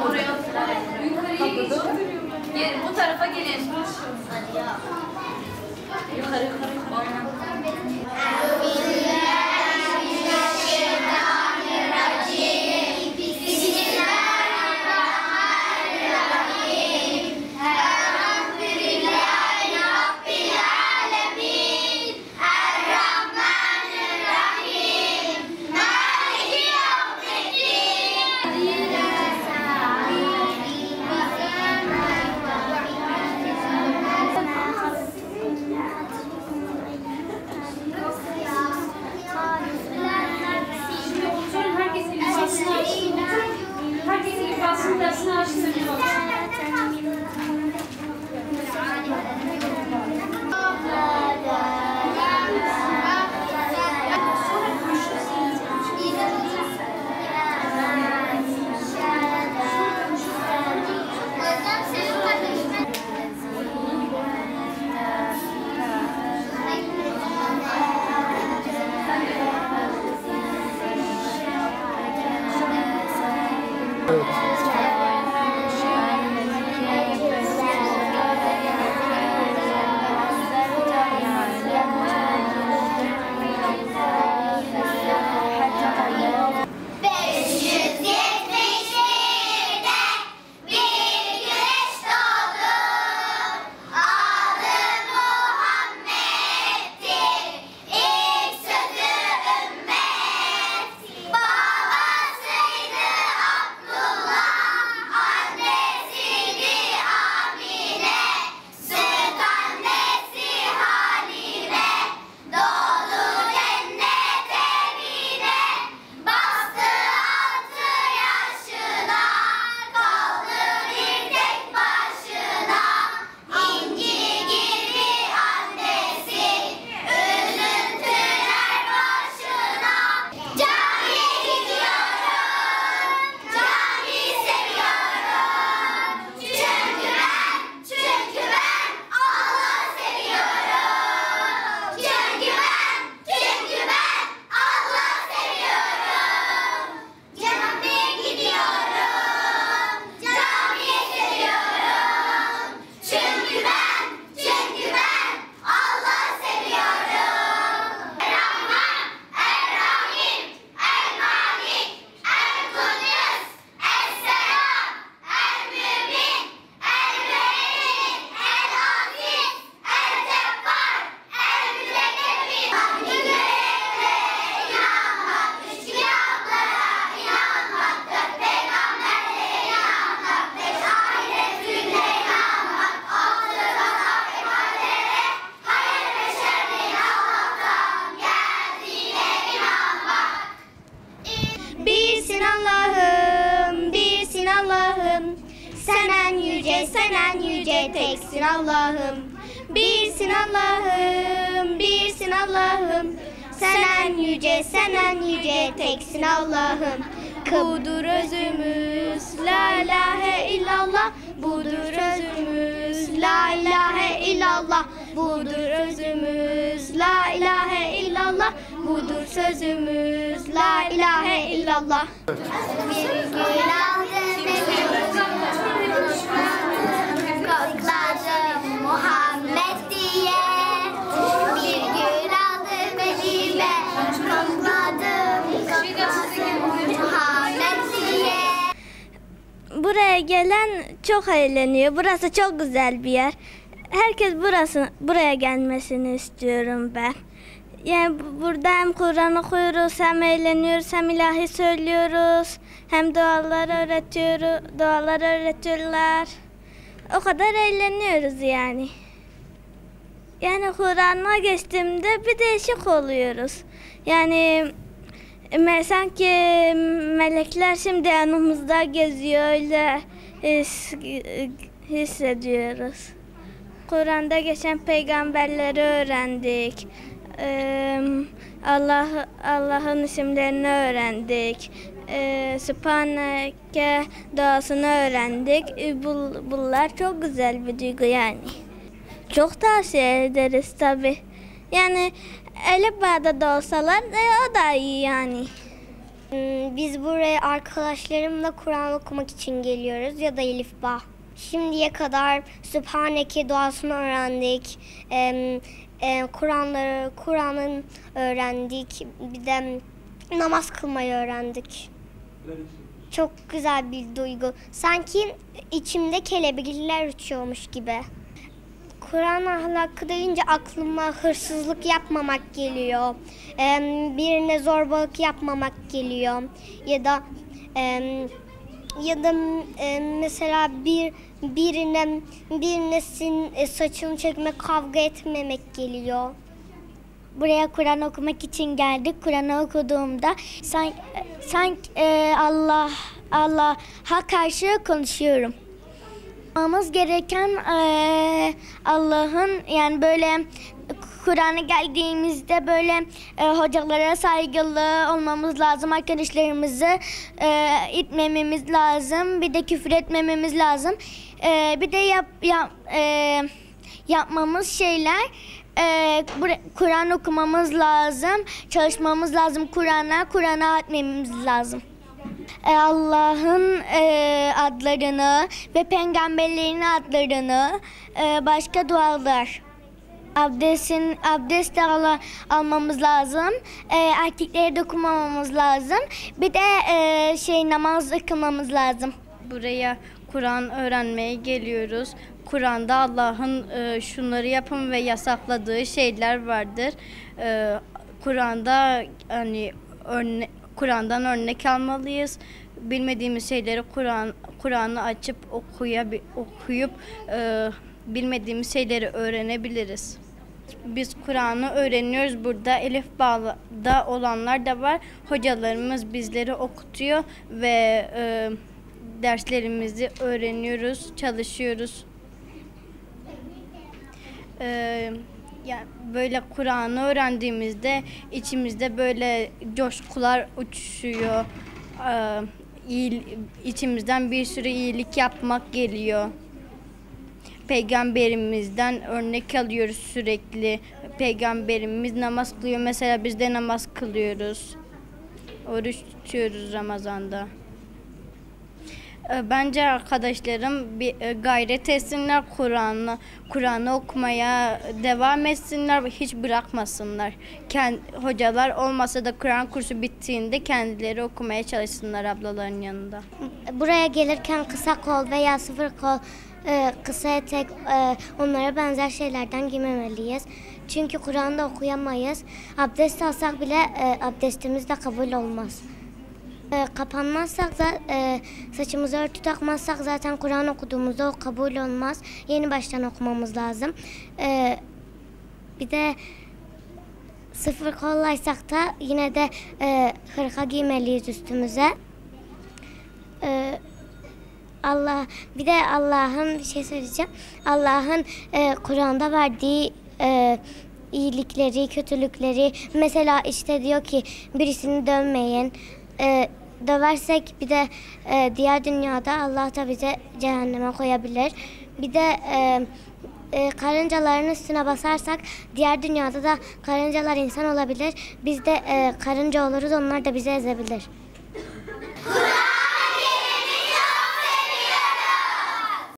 Oraya gelin, bu tarafa gelin. Yukarı. Sen en yüce teksin Allah'ım. Birsin Allah'ım, birsin Allah'ım. Sen en yüce teksin Allah'ım. Budur özümüz, la ilahe illallah. Budur özümüz, la ilahe illallah. Budur özümüz, la ilahe illallah. Budur sözümüz, la ilahe illallah. Bir gül aldım, kokladım Muhammed diye. Bir gül aldım elime, kokladım Muhammed diye. Buraya gelen çok eğleniyor. Burası çok güzel bir yer. Herkes buraya gelmesini istiyorum ben. Yani burada hem Kur'an okuyoruz, hem eğleniyoruz, hem ilahi söylüyoruz, hem dualar öğretiyorlar. O kadar eğleniyoruz yani. Yani Kur'an'a geçtiğimde bir değişik oluyoruz. Yani sanki melekler şimdi yanımızda geziyor, öyle hissediyoruz. Kur'an'da geçen peygamberleri öğrendik. Allah'ın isimlerini öğrendik. Sübhaneke duasını öğrendik. Bunlar çok güzel bir duygu yani. Çok tavsiye ederiz tabii. Yani Elif Bağ'da da olsalar o da iyi yani. Biz buraya arkadaşlarımla Kur'an okumak için geliyoruz ya da Elif Ba. Şimdiye kadar Sübhaneke duasını öğrendik. Kur'an'ın öğrendik. Bir de namaz kılmayı öğrendik. Çok güzel bir duygu. Sanki içimde kelebekler uçuyormuş gibi. Kur'an ahlakı deyince aklıma hırsızlık yapmamak geliyor. Birine zorbalık yapmamak geliyor. Ya da mesela birine saçını çekmek, kavga etmemek geliyor. Buraya Kur'an okumak için geldik. Kur'an'ı okuduğumda sanki Allah'a karşı konuşuyorum. Yapmamız gereken Allah'ın, yani böyle Kur'an'a geldiğimizde böyle hocalara saygılı olmamız lazım. Arkadaşlarımızı itmememiz lazım. Bir de küfür etmememiz lazım. Bir de yapmamız şeyler, Kur'an okumamız lazım. Çalışmamız lazım Kur'an'a etmemiz lazım. Allah'ın adlarını ve peygamberlerin adlarını, başka dualar. Abdest almamız lazım. Erkeklere dokunmamamız lazım. Bir de namaz kılmamız lazım. Buraya Kur'an öğrenmeye geliyoruz. Kur'an'da Allah'ın şunları yapın ve yasakladığı şeyler vardır. Kur'an'da hani Kur'an'dan örnek almalıyız. Bilmediğimiz şeyleri Kur'an'ı açıp okuyup bilmediğimiz şeyleri öğrenebiliriz. Biz Kur'an'ı öğreniyoruz. Burada Elif Bağ'da olanlar da var. Hocalarımız bizleri okutuyor ve derslerimizi öğreniyoruz, çalışıyoruz. Yani böyle Kur'an'ı öğrendiğimizde içimizde böyle coşkular uçuşuyor. İçimizden bir sürü iyilik yapmak geliyor. Peygamberimizden örnek alıyoruz sürekli. Peygamberimiz namaz kılıyor. Mesela biz de namaz kılıyoruz. Oruç tutuyoruz Ramazan'da. Bence arkadaşlarım bir gayret etsinler, Kur'an'ı okumaya devam etsinler, hiç bırakmasınlar. Hocalar olmasa da Kur'an kursu bittiğinde kendileri okumaya çalışsınlar ablaların yanında. Buraya gelirken kısa kol veya sıfır kol, kısa etek, onlara benzer şeylerden giymemeliyiz. Çünkü Kur'an'da okuyamayız. Abdest alsak bile abdestimiz de kabul olmaz. Kapanmazsak da saçımıza örtü takmazsak zaten Kur'an okuduğumuzda o kabul olmaz. Yeni baştan okumamız lazım. Bir de sıfır kollaysak da yine de hırka giymeliyiz üstümüze. Bir de Allah'ın bir şey söyleyeceğim. Allah'ın Kur'an'da verdiği iyilikleri, kötülükleri, mesela işte diyor ki birisini dövmeyin. Döversek bir de diğer dünyada Allah da bize cehenneme koyabilir. Bir de karıncaların üstüne basarsak diğer dünyada da karıncalar insan olabilir. Biz de karınca oluruz, onlar da bizi ezebilir.